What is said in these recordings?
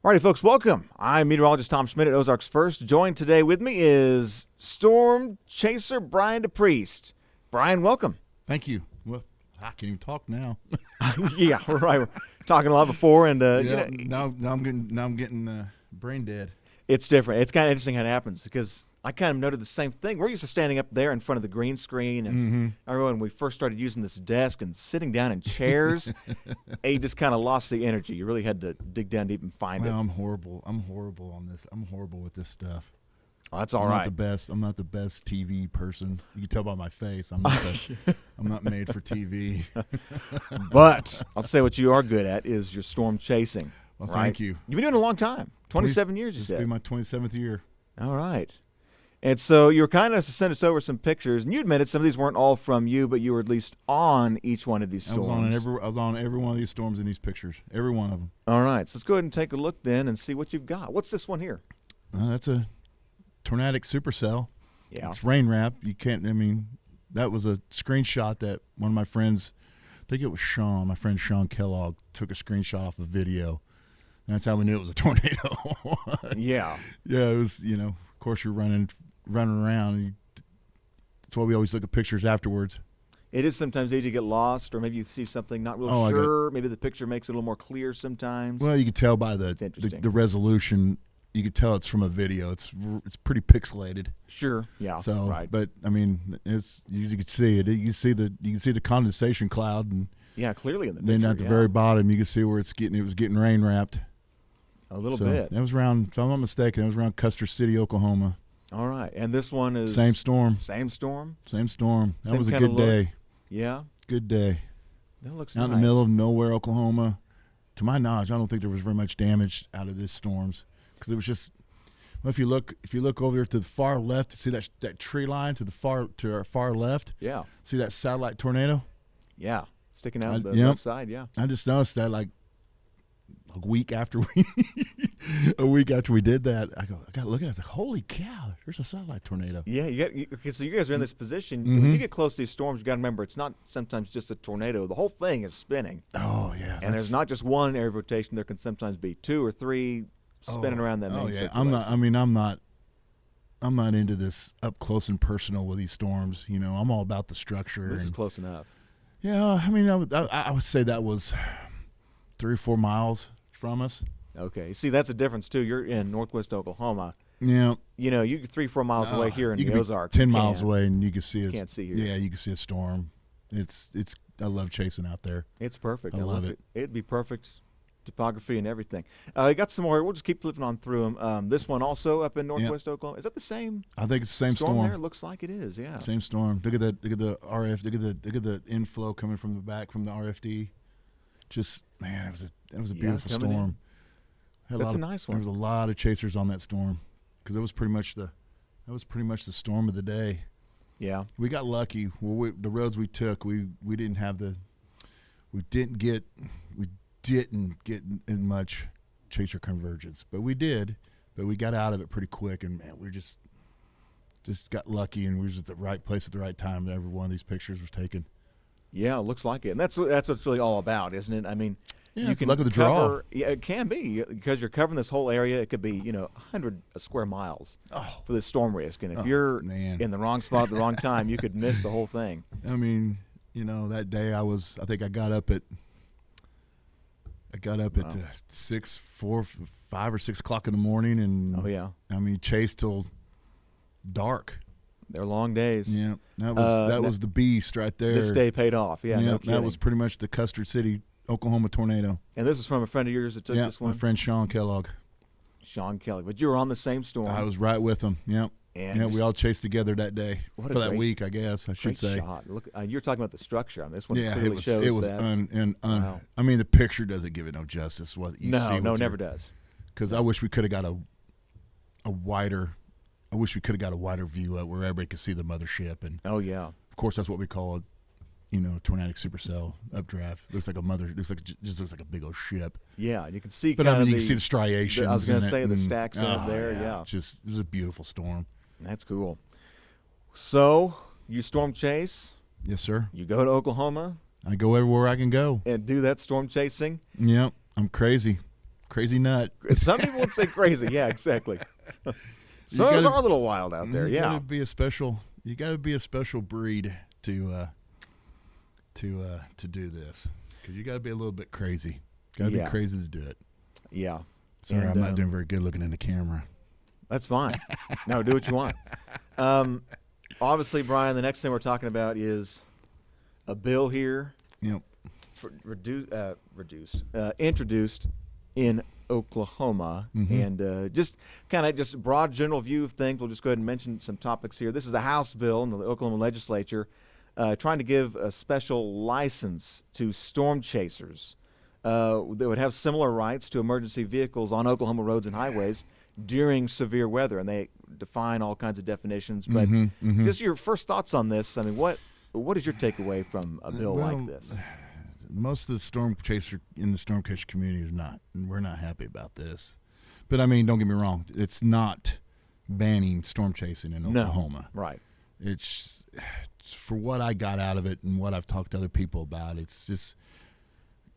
Alrighty, folks, welcome. I'm meteorologist Tom Schmidt at Ozarks First. Joined today with me is storm chaser Brian DePriest. Brian, welcome. Thank you. Well, I can't even talk now. Yeah, right. We're talking a lot before, and now I'm getting brain dead. it's different. It's kind of interesting how it happens because I kind of noted the same thing. We're used to standing up there in front of the green screen, and I remember when we first started using this desk and sitting down in chairs, you just kind of lost the energy. You really had to dig down deep and find it. I'm horrible. I'm horrible on this. I'm horrible with this stuff. Oh, that's all I'm right. not the best. I'm not the best TV person. You can tell by my face. I'm not. I'm not made for TV. But I'll say what you are good at is your storm chasing. Well, right? thank you. You've been doing it a long time. 27 years, you This said. will be my 27th year. All right. And so you were kind enough to send us over some pictures, and you admitted some of these weren't all from you, but you were at least on each one of these storms. I was on every one of these storms in these pictures. Every one of them. All right. So let's go ahead and take a look then and see what you've got. What's this one here? That's a Tornadic Supercell. Yeah. It's rain wrap. You can't. I mean, that was a screenshot that one of my friends, I think it was Sean, my friend Sean Kellogg, took a screenshot off a video. And that's how we knew it was a tornado. Yeah. Yeah, it was. Of course, you're running around. That's why we always look at pictures afterwards. It is sometimes easy to get lost, or maybe you see something not real sure. Maybe the picture makes it a little more clear sometimes. Well, you can tell by the resolution. You could tell it's from a video. It's pretty pixelated. Sure. Yeah. So, right. But I mean, you can see it. You can see the condensation cloud, and yeah, clearly in the picture. then at the very bottom, you can see where it was getting rain wrapped. A little bit. That was around, if I'm not mistaken, it was around Custer City, Oklahoma. All right. And this one is same storm. Same storm. Same storm. That Same was a kinda good look. day. Yeah. Good day. That looks Out nice. in the middle of nowhere, Oklahoma. To my knowledge, I don't think there was very much damage out of these storms because it was just. Well, if you look over there to the far left, see that tree line to our far left. Yeah. See that satellite tornado? Yeah. Sticking out the yep. left side. Yeah. I just noticed that like a week after we did that, I got looking. I was like, "Holy cow! There's a satellite tornado." Yeah, okay, so you guys are in this position. When you get close to these storms, you got to remember it's not sometimes just a tornado. The whole thing is spinning. Oh yeah, and there's not just one area of rotation. There can sometimes be two or three spinning around that main circulation. I'm not into this up close and personal with these storms. I'm all about the structure. This is close enough. Yeah, I mean, I would say that was 3 or 4 miles from us. Okay, see that's a difference too. You're in northwest Oklahoma. Yeah. You 3 or 4 miles away here in the Ozarks. 10 miles away, and you can see it. Can't see here. Yeah, you can see a storm. It's. I love chasing out there. It's perfect. I love it. It'd be perfect topography and everything. I got some more. We'll just keep flipping on through them. This one also up in northwest Oklahoma. Is that the same? I think it's the same storm. There? It looks like it is. Yeah. Same storm. Look at that. Look at the RF. Look at the inflow coming from the back from the RFD. Just man, it was a beautiful storm. That's a nice one. There was a lot of chasers on that storm because it was pretty much the storm of the day. Yeah. We got lucky. Well, the roads we took, we didn't get as much chaser convergence, but we did. But we got out of it pretty quick, and man, we just got lucky, and we were at the right place at the right time. And every one of these pictures was taken. Yeah, it looks like it, and that's what it's really all about, isn't it? I mean, yeah, you can luck of the cover. draw. Yeah, it can be because you're covering this whole area. It could be 100 square miles for this storm risk, and if you're in the wrong spot at the wrong time, you could miss the whole thing. I mean, that day I think I got up at 5 or 6 o'clock in the morning, and I mean, chased till dark. They're long days. Yeah, that was the beast right there. This day paid off. Yeah, no kidding. That was pretty much the Custer City, Oklahoma tornado. And this was from a friend of yours that took this one? My friend Sean Kellogg. Sean Kellogg. But you were on the same storm. I was right with him. Yep. And we all chased together that day. For that week, I guess I should say. Shot. Look, you're talking about the structure on this one. Yeah, clearly shows it was that. Wow. I mean, the picture doesn't give it no justice. What you see? No, never does. Because I wish we could have got a wider view of where everybody could see the mothership. And of course, that's what we call it. Tornadic Supercell updraft. Looks like looks like a big old ship. Yeah, you can see. But I mean, you can see the striations. I was going to say the stacks in it there. Yeah, it was a beautiful storm. That's cool. So you storm chase. Yes, sir. You go to Oklahoma. I go everywhere I can go and do that storm chasing. Yep, I'm crazy. crazy nut. Some people would say crazy. Yeah, exactly. Some of us are a little wild out there. You gotta be a special. You got to be a special breed to do this, because you got to be a little bit crazy. Got to be crazy to do it. Yeah. Sorry, I'm not doing very good looking in the camera. That's fine. No, do what you want. Obviously, Brian, the next thing we're talking about is a bill here. Yep. Introduced in Oklahoma, and just broad general view of things. We'll just go ahead and mention some topics here. This is a House bill in the Oklahoma legislature trying to give a special license to storm chasers that would have similar rights to emergency vehicles on Oklahoma roads and highways during severe weather, and they define all kinds of definitions. But just your first thoughts on this. I mean, what is your takeaway from a bill like this? Most of the storm chaser in the storm chaser community is not, and we're not happy about this. But I mean, don't get me wrong, it's not banning storm chasing in Oklahoma. No, right. It's for what I got out of it and what I've talked to other people about. It's just,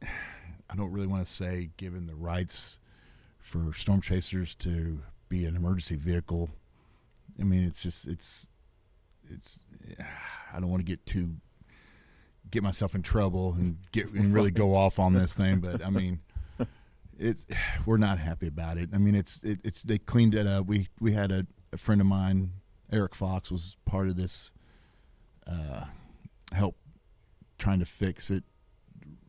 I don't really want to say given the rights for storm chasers to be an emergency vehicle. I mean, it's I don't want to get myself in trouble and really go off on this thing, but I mean, we're not happy about it. I mean, they cleaned it up. We had a friend of mine, Eric Fox, was part of this help trying to fix it,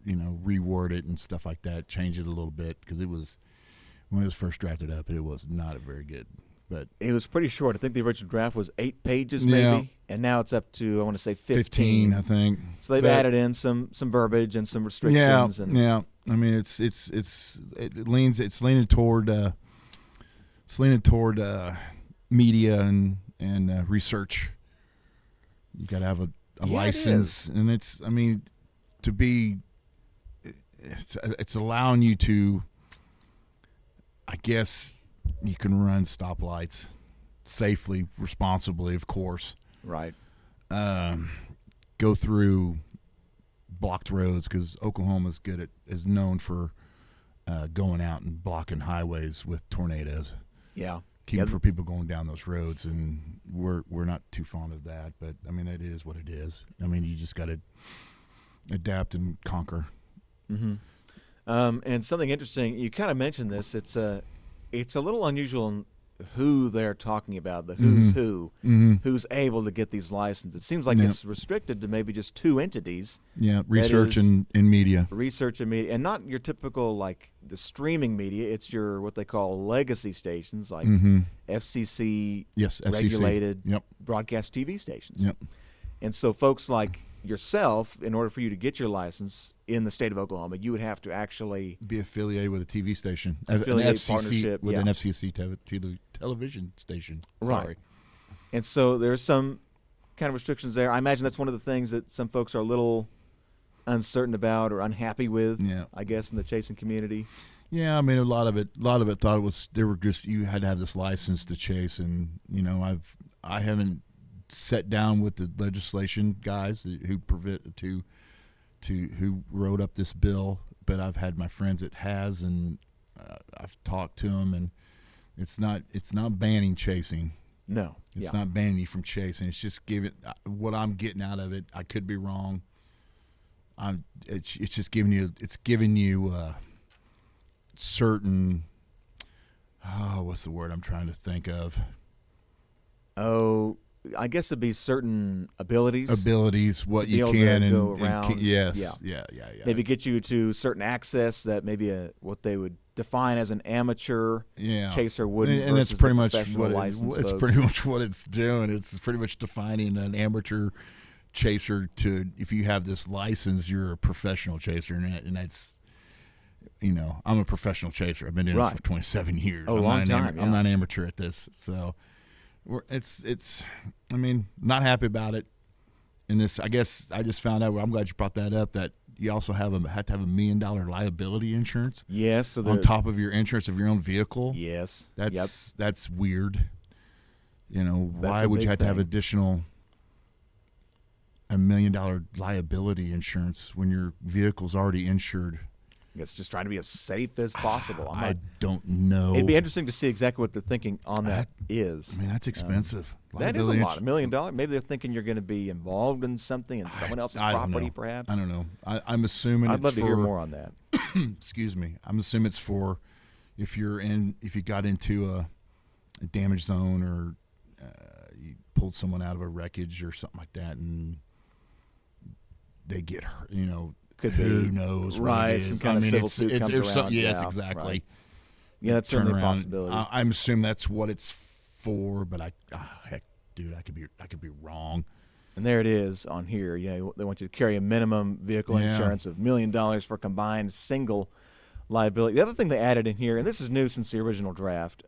reword it and stuff like that, change it a little bit, because it was, when it was first drafted up, it was not a very good. But it was pretty short. I think the original draft was 8 pages, maybe, and now it's up to, I want to say 15. I think. So they've added in some verbiage and some restrictions. Yeah. I mean, it's leaning toward media and research. You got to have a license, and it's allowing you to, I guess, you can run stoplights safely, responsibly, of course. Right. Go through blocked roads, because Oklahoma is known for going out and blocking highways with tornadoes. Yeah. Keeping for people going down those roads, and we're not too fond of that. But I mean, it is what it is. I mean, you just got to adapt and conquer. Mm-hmm. And something interesting, you kind of mentioned this. It's a little unusual in who they're talking about, the who's who, who's able to get these licenses. It seems like it's restricted to maybe just 2 entities. Yeah, research and media. Research and media, and not your typical, like, the streaming media. It's your, what they call legacy stations, like FCC, regulated broadcast TV stations. Yep. And so folks like yourself, in order for you to get your license in the state of Oklahoma, you would have to actually be affiliated with a TV station, partnership with an FCC television station. Right. Sorry. And so there's some kind of restrictions there. I imagine that's one of the things that some folks are a little uncertain about or unhappy with. Yeah. I guess in the chasing community. Yeah, I mean, a lot of it thought it was, you had to have this license to chase, and I haven't sat down with the legislation guys who wrote up this bill, but I've had my friends that has, and I've talked to them, and it's not banning chasing. No, it's not banning you from chasing. It's just what I'm getting out of it. I could be wrong. It's just giving you certain. What's the word I'm trying to think of? Oh, I guess it'd be certain abilities. What you can and go around. Yes. Yeah. Yeah. Maybe get you to certain access that maybe what they would define as an amateur chaser wouldn't. And that's pretty much it's pretty much what it's doing. It's pretty much defining an amateur chaser to, if you have this license, you're a professional chaser, and that's. I'm a professional chaser. I've been doing this for 27 years. Oh, long time. I'm not amateur at this, so. I mean, not happy about it. In this, I guess I just found out. I'm glad you brought that up. That you also have to have $1 million liability insurance. Yes, so on top of your insurance of your own vehicle. Yes, that's weird. Why would you have to have additional $1 million liability insurance when your vehicle's already insured? It's just trying to be as safe as possible. I don't know. It'd be interesting to see exactly what they're thinking on that is. I mean, that's expensive. That is a lot. $1 million. Maybe they're thinking you're going to be involved in something in someone else's property, perhaps. I don't know. I'm assuming I'd love to hear more on that. Excuse me. I'm assuming it's for if you got into a damage zone or you pulled someone out of a wreckage or something like that, and they get hurt. Who knows? Right. What it is. Some kind of civil suit comes around. Yes, yeah, exactly. Right. Yeah, that's certainly a possibility. I'm assuming that's what it's for, but heck, dude, I could be wrong. And there it is on here. Yeah, they want you to carry a minimum vehicle insurance of $1 million for combined single liability. The other thing they added in here, and this is new since the original draft,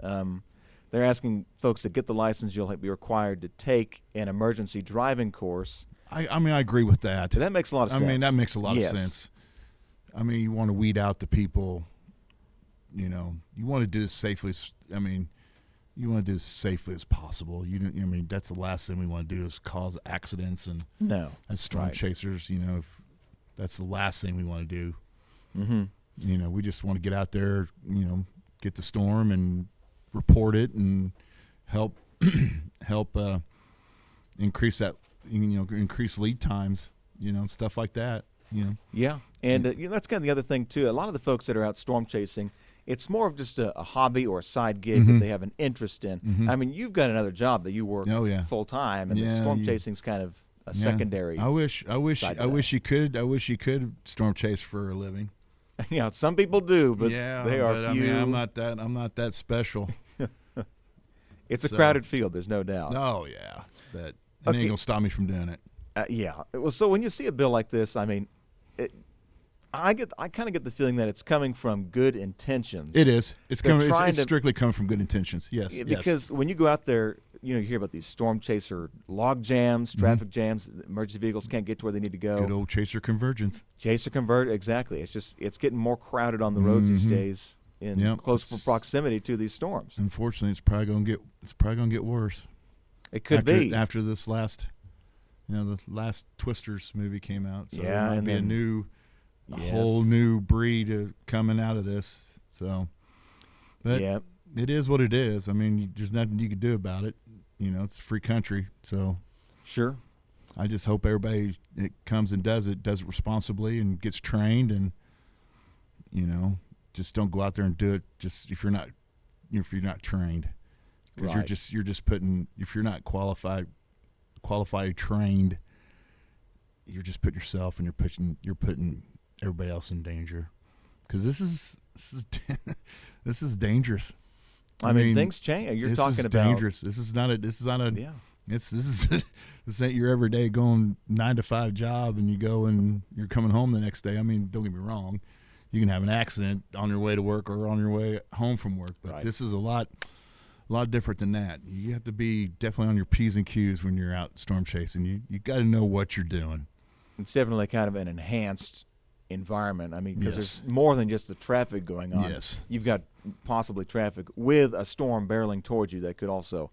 they're asking folks to get the license. You'll be required to take an emergency driving course. I mean, I agree with that. That makes a lot of sense. I mean, that makes a lot of sense. I mean, you want to weed out the people. You want to do this safely. I mean, you want to do as safely as possible. I mean, that's the last thing we want to do is cause accidents and as storm chasers. If that's the last thing we want to do. Mm-hmm. We just want to get out there. Get the storm and report it and help increase that. Increase lead times. Stuff like that. Yeah, and that's kind of the other thing too. A lot of the folks that are out storm chasing, it's more of just a hobby or a side gig that they have an interest in. I mean, you've got another job that you work full time, and the storm chasing's kind of a secondary. I wish you could storm chase for a living. Yeah, some people do, but they are few. I mean, I'm not that special. It's a crowded field. There's no doubt. Oh yeah, but it ain't gonna stop me from doing it. Yeah. Well, so when you see a bill like this, I mean, I kind of get the feeling that it's coming from good intentions. It is. It's strictly coming from good intentions. Yes. Because when you go out there, you hear about these storm chaser log jams, traffic jams. Emergency vehicles can't get to where they need to go. Good old chaser convergence. Exactly. It's getting more crowded on the roads these days in close proximity to these storms. Unfortunately, it's probably gonna get worse. It could be after this last. The last Twisters movie came out, so there might be a whole new breed coming out of this. So, but it is what it is. I mean, there's nothing you can do about it. It's a free country, so sure. I just hope everybody that comes and does it responsibly and gets trained, and just don't go out there and do it just if you're not trained, because you're just putting, if you're not qualified trained, you're just putting yourself and you're putting everybody else in danger, because this is dangerous. I mean, things change. You're talking about dangerous. This is not a this ain't your everyday going 9 to 5 job and you go and you're coming home the next day. I mean, don't get me wrong, you can have an accident on your way to work or on your way home from work, but this is a lot different than that. You have to be definitely on your P's and Q's when you're out storm chasing. You got to know what you're doing. It's definitely kind of an enhanced environment. I mean, because there's more than just the traffic going on. Yes. You've got possibly traffic with a storm barreling towards you that could also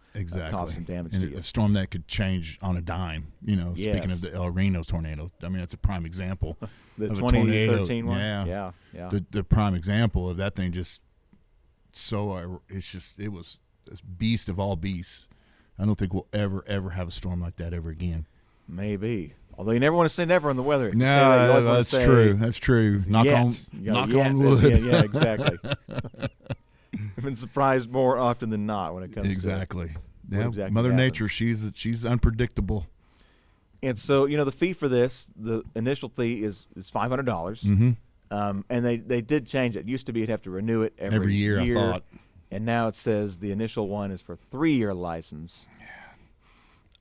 cause some damage to you. A storm that could change on a dime. Speaking of the El Reno tornado, I mean, that's a prime example. The of 2013 one? Yeah. The prime example of that thing just it was this beast of all beasts. I don't think we'll ever have a storm like that ever again. Maybe. Although you never want to say never in the weather. If no, that's true. That's true. Knock on wood. Yeah, exactly. I've been surprised more often than not when it comes to exactly Mother happens. Nature, she's unpredictable. And so, the fee for this, the initial fee is $500. Mm-hmm. And they did change it. It used to be you'd have to renew it every year, I thought. And now it says the initial one is for 3-year license.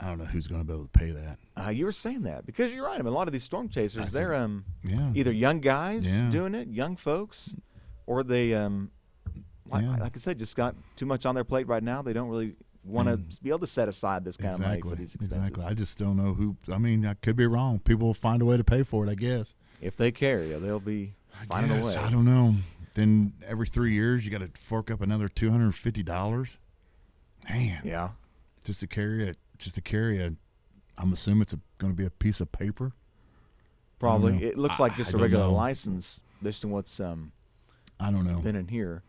I don't know who's going to be able to pay that. You were saying that because you're right. I mean, a lot of these storm chasers, they're either young guys doing it, young folks, or they, like I said, just got too much on their plate right now. They don't really want to be able to set aside this kind of money for these expenses. Exactly. I just don't know who. I mean, I could be wrong. People will find a way to pay for it, I guess. If they care, they'll be finding a way. I don't know. Then every 3 years, you got to fork up another $250. Man. Yeah. Just to carry a. I'm assuming it's going to be a piece of paper. Probably. It looks like just a regular license. based on what's I don't know. been in here.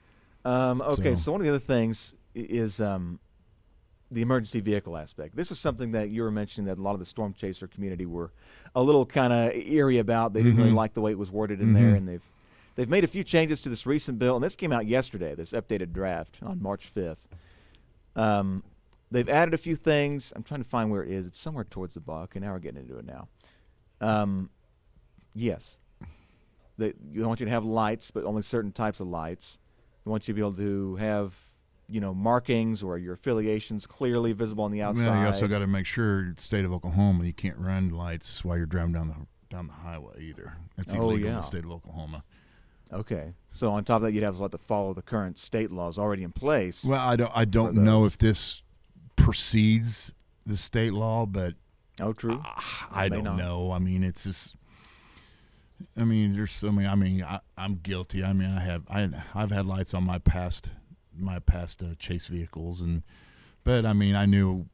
Okay, so one of the other things is the emergency vehicle aspect. This is something that you were mentioning that a lot of the storm chaser community were a little kind of eerie about. They didn't really like the way it was worded in there, and they've made a few changes to this recent bill, and this came out yesterday, this updated draft on March 5th. They've added a few things. I'm trying to find where it is. It's somewhere towards the bottom. Okay, now we're getting into it now. Yes. They want you to have lights, but only certain types of lights. They want you to be able to have, markings or your affiliations clearly visible on the outside. Yeah, you also got to make sure, state of Oklahoma, you can't run lights while you're driving down the highway either. That's illegal in the state of Oklahoma. Okay, so on top of that, you'd have to follow the current state laws already in place. Well, I don't know if this precedes the state law, but true. I don't know. I mean, it's just. I mean, there's so many. I mean, I'm guilty. I mean, I've had lights on my past chase vehicles, but I mean, I knew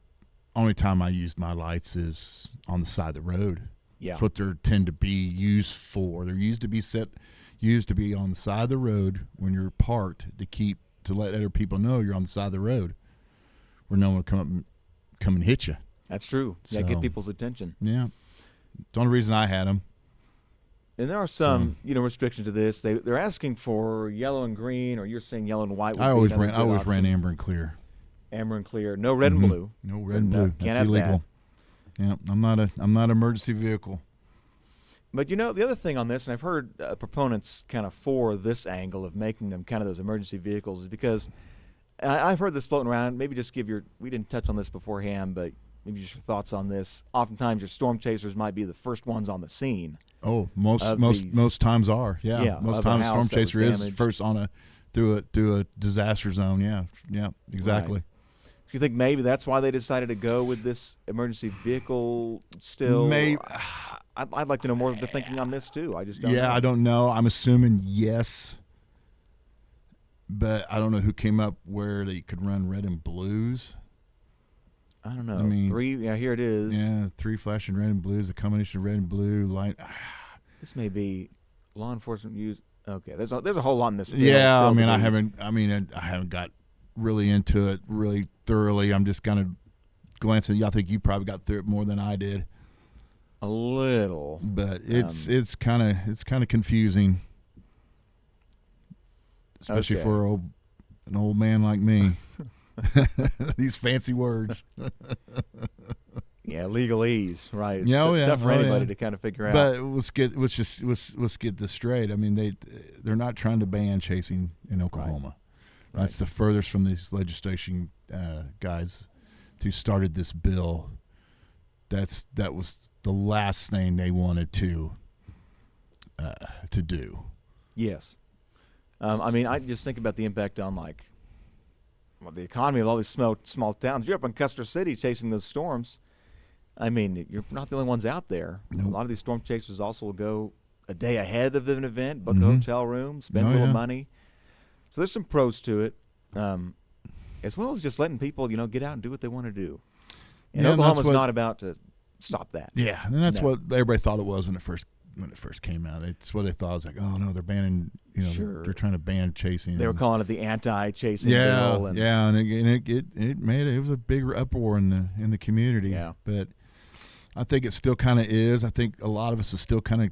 only time I used my lights is on the side of the road. Yeah, that's what they tend to be used for. They're used to be on the side of the road when you're parked to let other people know you're on the side of the road, where no one will come and hit you. That's true. Yeah, get people's attention. Yeah, the only reason I had them. And there are some, restrictions to this. They're asking for yellow and green, or you're saying yellow and white. I always ran amber and clear. Amber and clear, no red and blue. No red and blue. That's illegal. Yeah, I'm not an emergency vehicle. But the other thing on this, and I've heard proponents kind of for this angle of making them kind of those emergency vehicles, is because I've heard this floating around. Maybe just we didn't touch on this beforehand, but maybe just your thoughts on this. Oftentimes, your storm chasers might be the first ones on the scene. Oh, most times are. Yeah, most times storm chaser is first through a disaster zone. Yeah, exactly. Right. Do you think maybe that's why they decided to go with this emergency vehicle still? Maybe. I'd like to know more of the thinking on this too. I just don't know. Yeah, I don't know. I'm assuming yes, but I don't know who came up where they could run red and blues. I don't know. I mean, 3. Yeah, here it is. Yeah, 3 flashing red and blues. The combination of red and blue light. This may be law enforcement use. Okay, there's a whole lot in this bill. Yeah, I mean, I haven't got really into it really thoroughly. I'm just kind of glancing. I think you probably got through it more than I did. A little, but it's kind of confusing, especially for an old man like me. These fancy words. Yeah, legalese, right? It's yeah, tough for anybody to kind of figure out. But let's get this straight. I mean, they're not trying to ban chasing in Oklahoma. Right. That's the furthest from these legislation guys who started this bill. That was the last thing they wanted to do. Yes, I mean, I just think about the impact on the economy of all these small towns. You're up in Custer City chasing those storms. I mean, you're not the only ones out there. Nope. A lot of these storm chasers also will go a day ahead of an event, book a hotel room, spend a little money. So there's some pros to it, as well as just letting people, get out and do what they want to do. And Oklahoma's not about to stop that. Yeah, and that's what everybody thought it was when it first came out. It's what they thought. It was like, oh no, they're banning. They're trying to ban chasing. They were calling it the anti-chasing bill. And It was a big uproar in the community. Yeah, but I think it still kind of is. I think a lot of us are still kind of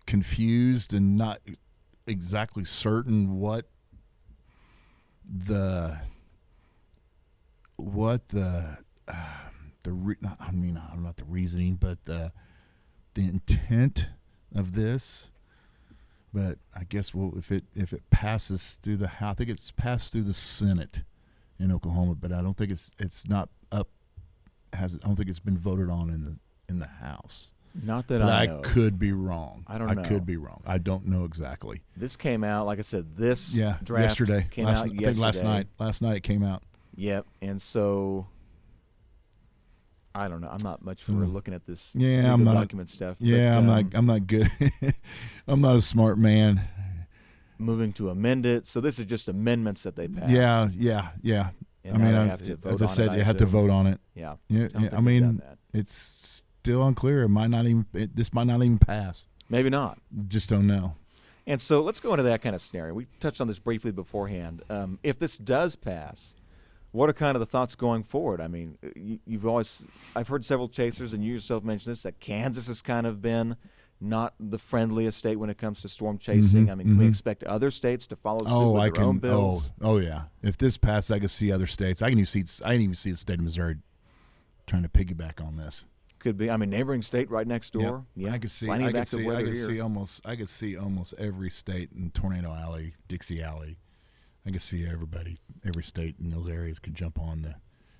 confused and not exactly certain what the not the reasoning, but the intent of this. But I guess if it passes through the House, I think it's passed through the Senate in Oklahoma, but I don't think it's not up. I don't think it's been voted on in the House. Not that I know. I could be wrong. I don't know. I could be wrong. I don't know exactly. This came out, like I said, draft yesterday. Came out yesterday. I think last night. Last night it came out. Yep. And so I don't know. I'm not much for looking at this I'm not, document stuff. Yeah, but, I'm not good. I'm not a smart man. Moving to amend it. So this is just amendments that they passed. Yeah. And as I said, you have to vote on it. Yeah. I mean, it's still unclear. This might not even pass. Maybe not. Just don't know. And so let's go into that kind of scenario. We touched on this briefly beforehand. If this does pass, what are kind of the thoughts going forward? I mean, I've heard several chasers, and you yourself mentioned this, that Kansas has kind of been not the friendliest state when it comes to storm chasing. I mean, can we expect other states to follow suit with their own bills? Oh, yeah. If this passes, I can see other states. I can even see the state of Missouri trying to piggyback on this. Could be. I mean, neighboring state right next door. Yeah, I could see. I could see almost every state in Tornado Alley, Dixie Alley. I could see every state in those areas could jump on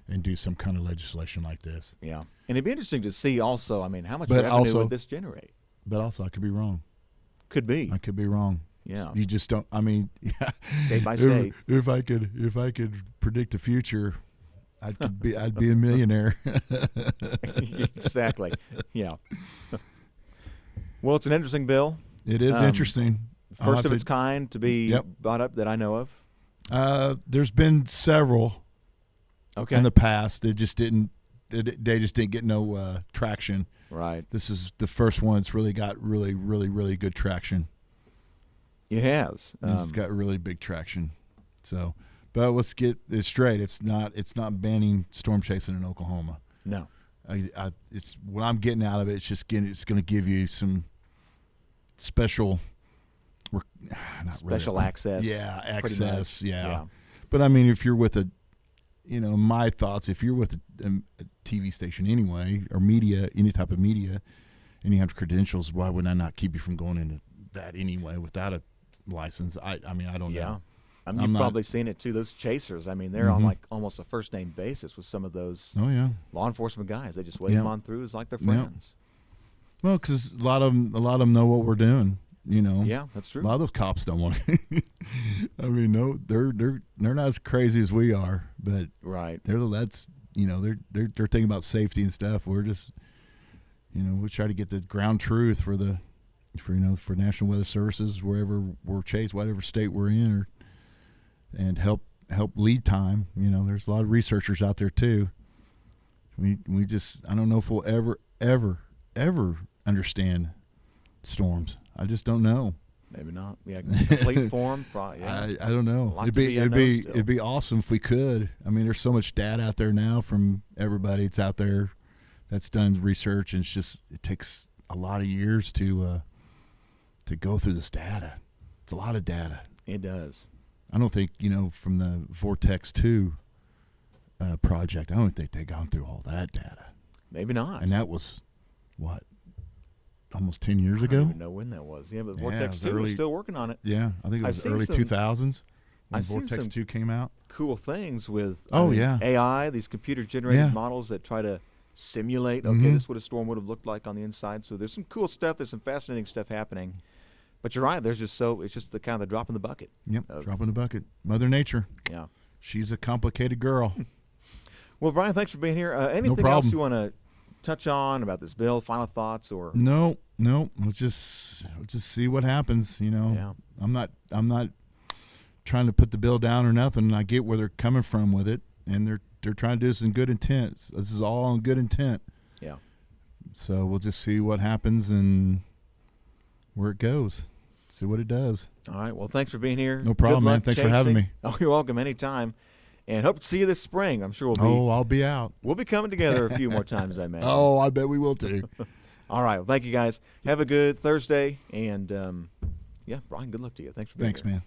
and do some kind of legislation like this. Yeah, and it'd be interesting to see also. I mean, how much revenue would this generate? But also, I could be wrong. Could be. I could be wrong. Yeah. You just don't. I mean, yeah. State by state. If I could predict the future, I'd be a millionaire. Exactly. Yeah. Well, it's an interesting bill. It is interesting. First of its kind to be brought up that I know of. There's been several. Okay. In the past, they just didn't get no traction. Right. This is the first one that's really got really good traction. It has. It's got really big traction. So, but let's get it straight. It's not banning storm chasing in Oklahoma. No. It's what I'm getting out of it. It's going to give you some special access. Yeah, access. Yeah. But I mean, if you're with my thoughts, if you're with a TV station anyway, or media, any type of media, and you have credentials, why would I not keep you from going into that anyway without a license? I mean, I don't know. I mean, you've probably seen it too. Those chasers, I mean, they're on like almost a first name basis with some of those law enforcement guys. They just wave them on through as like their friends. Yeah. Well, because a lot of them know what we're doing. Yeah, that's true. A lot of those cops don't want to. I mean, no, they're not as crazy as we are, but right. They're thinking about safety and stuff. We're just, we try to get the ground truth for National Weather Services wherever we're chased, whatever state we're in, and help lead time. There's a lot of researchers out there too. We just, I don't know if we'll ever understand storms. I just don't know. Maybe not. Yeah, complete form. Probably, yeah. I don't know. It'd be awesome if we could. I mean, there's so much data out there now from everybody that's out there that's done research, and it takes a lot of years to go through this data. It's a lot of data. It does. I don't think from the Vortex 2 project. I don't think they've gone through all that data. Maybe not. And that was what? Almost 10 years ago? I don't even know when that was. Yeah, but Vortex 2 was still working on it. Yeah, I think it was early 2000s when Vortex 2 came out. Cool things with AI, these computer-generated models that try to simulate, this is what a storm would have looked like on the inside. So there's some cool stuff. There's some fascinating stuff happening. But you're right. It's just the kind of the drop in the bucket. Yep, drop in the bucket. Mother Nature. Yeah. She's a complicated girl. Well, Brian, thanks for being here. Anything else you want to touch on about this bill? Final thoughts or no? Let's just see what happens. Yeah. I'm not trying to put the bill down or nothing. I get where they're coming from with it, and they're trying to do this in good intent. This is all in good intent. Yeah. So we'll just see what happens and where it goes. See what it does. All right. Well, thanks for being here. No problem, man. Thanks for having me. Oh, you're welcome anytime. And hope to see you this spring. I'm sure we'll be. Oh, I'll be out. We'll be coming together a few more times, I imagine. Oh, I bet we will too. All right. Well, thank you guys. Have a good Thursday. And, Brian, good luck to you. Thanks for being here. Thanks, man.